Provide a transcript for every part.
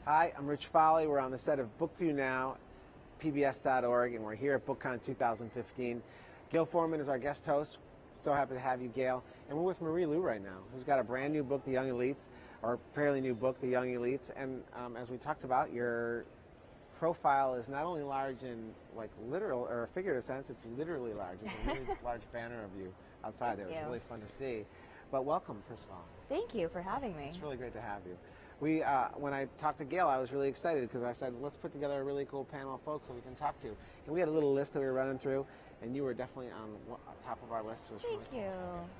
Hi, I'm Rich Fahle. We're on the set of BookView Now, pbs.org, and we're here at BookCon 2015. Gayle Forman is our guest host. So happy to have you, Gayle. And we're with Marie Lu right now, who's got a brand new book, The Young Elites, or fairly new book, The Young Elites. And as we talked about, your profile is not only large in like literal or figurative sense, it's literally large. It's a really large banner of you outside there. It's really fun to see. But welcome, first of all. Thank you for having me. It's really great to have you. When I talked to Gayle, I was really excited because I said, let's put together a really cool panel of folks that we can talk to. And we had a little list that we were running through, and you were definitely on top of our list. So Thank you.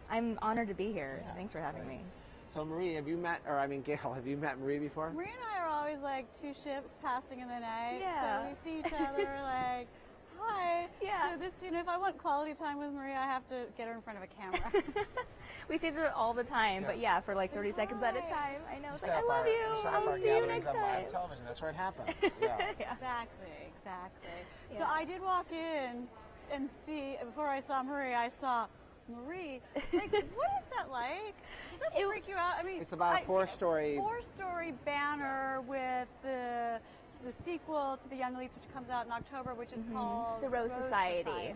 I'm honored to be here. Yeah, thanks for having me. So Marie, have you met, Gayle, have you met Marie before? Marie and I are always like two ships passing in the night. Yeah. So we see each other like, hi. Yeah. So this, if I want quality time with Marie, I have to get her in front of a camera. We see each other all the time, but yeah, for like 30 seconds at a time. I know. It's like, I love you. I'll see you next time. Live television. That's where it happens. Yeah. Yeah. Exactly. Yeah. So I did walk in and see, before I saw Marie, I saw Marie. Like, what is that like? Does that freak you out? I mean, it's about a four-story banner with the sequel to The Young Elites, which comes out in October, which is called The Rose Society.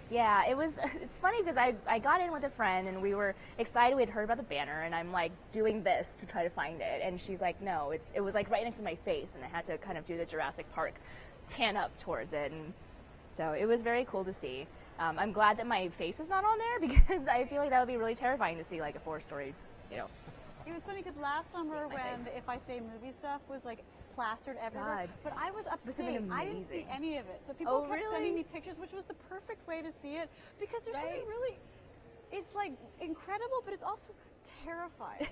Yeah, it's funny because I got in with a friend and we were excited. We had heard about the banner and I'm like doing this to try to find it. And she's like, no, it was like right next to my face and I had to kind of do the Jurassic Park pan up towards it. And so it was very cool to see. I'm glad that my face is not on there because I feel like that would be really terrifying to see like a four-story, It was funny because last summer when the If I Stay movie stuff was like plastered everywhere, but I was upstate. I didn't see any of it. So people kept sending me pictures, which was the perfect way to see it because there's something really, it's like incredible, but it's also terrifying.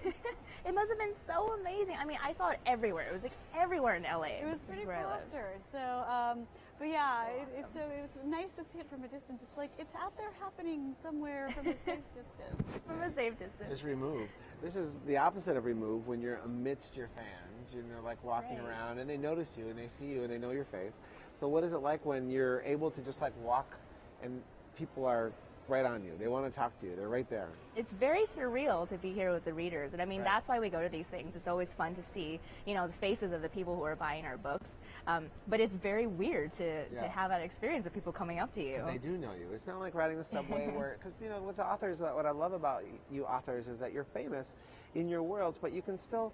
It must have been so amazing. I mean, I saw it everywhere. It was like everywhere in LA. It was pretty plastered. So, but yeah, it was nice to see it from a distance. It's like it's out there happening somewhere from a safe distance. From a safe distance. It's Remove. This is the opposite of Remove when you're amidst your fans. They're like walking around and they notice you and they see you and they know your face. So what is it like when you're able to just like walk and people are right on you? They want to talk to you. They're right there. It's very surreal to be here with the readers. And I mean, that's why we go to these things. It's always fun to see, the faces of the people who are buying our books. But it's very weird to have that experience of people coming up to you. Because they do know you. It's not like riding the subway where, because, with the authors, what I love about you authors is that you're famous in your worlds, but you can still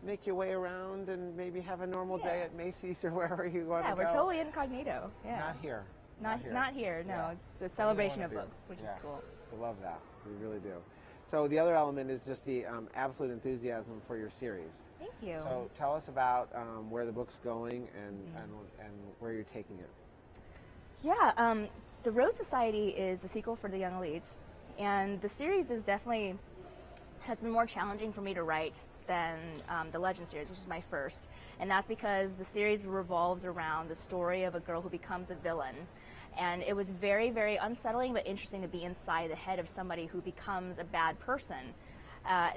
make your way around and maybe have a normal day at Macy's or wherever you want to go. Yeah, we're totally incognito. Yeah. Not here. Not here, no. Yeah. It's a celebration of books, which is cool. We love that. We really do. So the other element is just the absolute enthusiasm for your series. Thank you. So tell us about where the book's going and where you're taking it. Yeah, The Rose Society is the sequel for The Young Elites, and the series has been more challenging for me to write than the Legend series, which is my first. And that's because the series revolves around the story of a girl who becomes a villain. And it was very, very unsettling but interesting to be inside the head of somebody who becomes a bad person.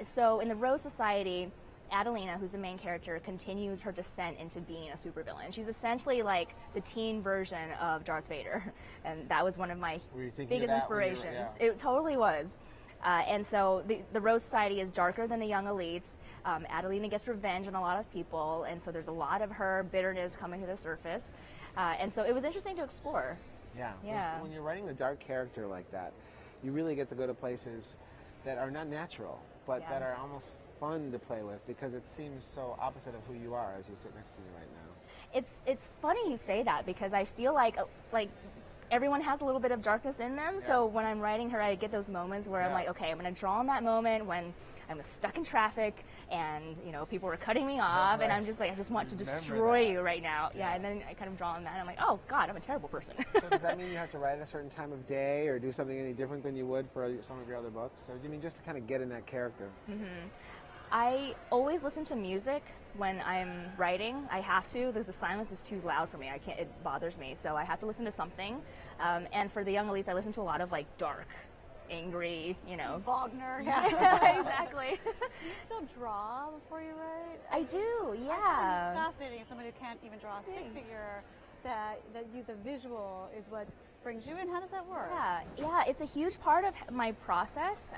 So in the Rose Society, Adelina, who's the main character, continues her descent into being a supervillain. She's essentially like the teen version of Darth Vader. And that was one of my biggest inspirations. It totally was. And so the Rose Society is darker than the Young Elites. Adelina gets revenge on a lot of people, and so there's a lot of her bitterness coming to the surface. And so it was interesting to explore. Yeah. When you're writing a dark character like that, you really get to go to places that are not natural, but that are almost fun to play with because it seems so opposite of who you are as you sit next to me right now. It's funny you say that because I feel like everyone has a little bit of darkness in them, so when I'm writing her, I get those moments where I'm like, okay, I'm going to draw on that moment when I was stuck in traffic and, people were cutting me off, and I'm just like, I just want to destroy you right now. Yeah, and then I kind of draw on that, and I'm like, oh, God, I'm a terrible person. So does that mean you have to write at a certain time of day or do something any different than you would for some of your other books? Or do you mean just to kind of get in that character? I always listen to music when I'm writing. I have to because the silence is too loud for me. It bothers me, so I have to listen to something. And for The Young Elites, I listen to a lot of like dark, angry, Wagner. Yeah, exactly. Do you still draw before you write? I do, yeah. I find it's fascinating. Somebody who can't even draw a stick figure, the visual is what brings you in. How does that work? Yeah, it's a huge part of my process.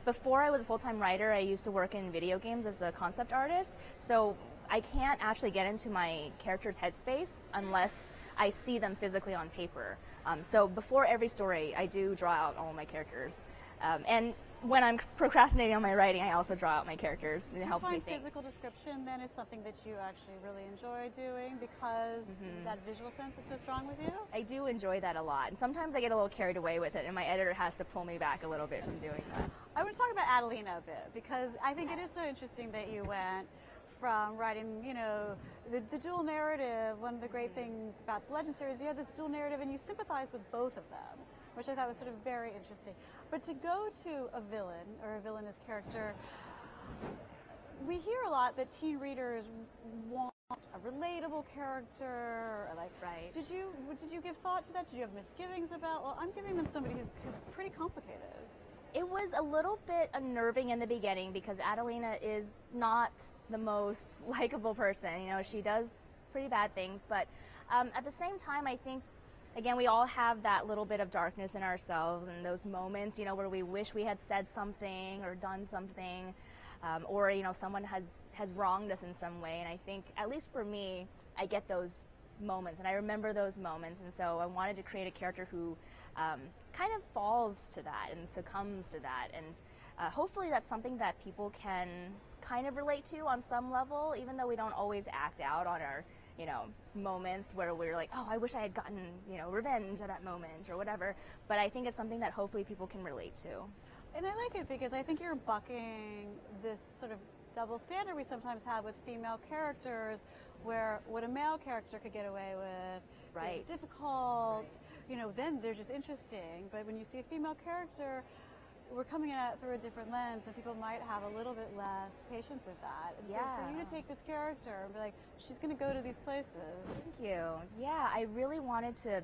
Before I was a full-time writer, I used to work in video games as a concept artist. So I can't actually get into my character's headspace unless I see them physically on paper. So before every story, I do draw out all my characters. And when I'm procrastinating on my writing, I also draw out my characters. And it helps me think. Physical description then is something that you actually really enjoy doing because that visual sense is so strong with you? I do enjoy that a lot. And sometimes I get a little carried away with it, and my editor has to pull me back a little bit from doing that. I want to talk about Adelina a bit because I think it is so interesting that you went from writing, you know, the dual narrative. One of the great things about the Legend series, you have this dual narrative and you sympathize with both of them, which I thought was sort of very interesting. But to go to a villain or a villainous character, we hear a lot that teen readers want a relatable character, or like, right. Did you give thought to that? Did you have misgivings about, well, I'm giving them somebody who's pretty complicated? It was a little bit unnerving in the beginning because Adelina is not the most likable person. You know, she does pretty bad things, but at the same time, I think, again, we all have that little bit of darkness in ourselves and those moments, you know, where we wish we had said something or done something, or, you know, someone has wronged us in some way. And I think, at least for me, I get those moments and I remember those moments. And so I wanted to create a character who kind of falls to that and succumbs to that. And hopefully that's something that people can kind of relate to on some level, even though we don't always act out on our, you know, moments where we're like, oh, I wish I had gotten, you know, revenge at that moment or whatever. But I think it's something that hopefully people can relate to. And I like it because I think you're bucking this sort of double standard we sometimes have with female characters, where what a male character could get away with, right, difficult, you know, then they're just interesting. But when you see a female character, we're coming at it through a different lens, and people might have a little bit less patience with that. And so for you to take this character and be like, she's going to go to these places. Thank you. Yeah, I really wanted to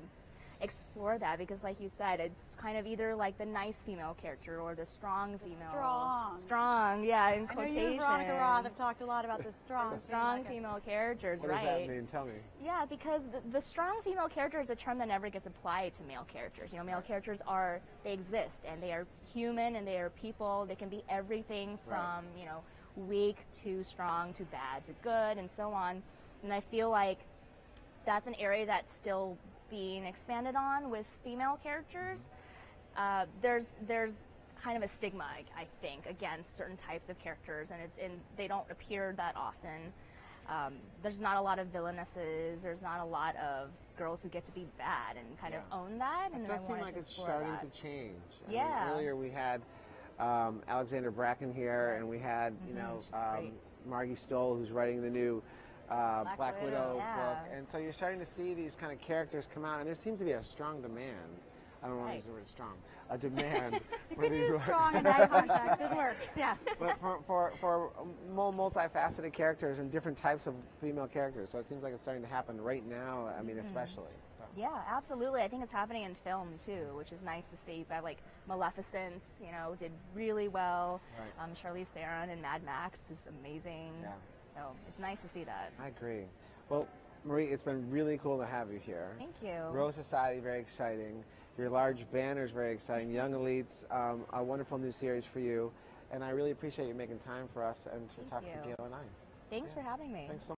explore that because, like you said, it's kind of either like the nice female character or the strong female. Strong, yeah, in quotation. I know you and Veronica Roth have talked a lot about the strong female characters, right? What does that mean? Tell me. Yeah, because the strong female character is a term that never gets applied to male characters. You know, male characters they exist, and they are human, and they are people. They can be everything from, you know, weak to strong to bad to good and so on. And I feel like that's an area that's still being expanded on with female characters. There's kind of a stigma, I think, against certain types of characters, and they don't appear that often. There's not a lot of villainesses. There's not a lot of girls who get to be bad and kind of own that. And it does seem like it's starting to change. Yeah. I mean, earlier we had Alexander Bracken here, and we had you know Margie Stoll, who's writing the new Black Widow book, and so you're starting to see these kind of characters come out, and there seems to be a strong demand. I don't want to use the word strong. A demand. You can use strong in that context. It works. Yes. But for more multifaceted characters and different types of female characters, so it seems like it's starting to happen right now. I mean, especially. Yeah, absolutely. I think it's happening in film too, which is nice to see. But like Maleficent, you know, did really well. Right. Charlize Theron in Mad Max is amazing. Yeah. So it's nice to see that. I agree. Well, Marie, it's been really cool to have you here. Thank you. Rose Society, very exciting. Your large banner is very exciting. Young Elites, a wonderful new series for you. And I really appreciate you making time for us and to talk to Gayle and I. Thanks for having me. Thanks so much.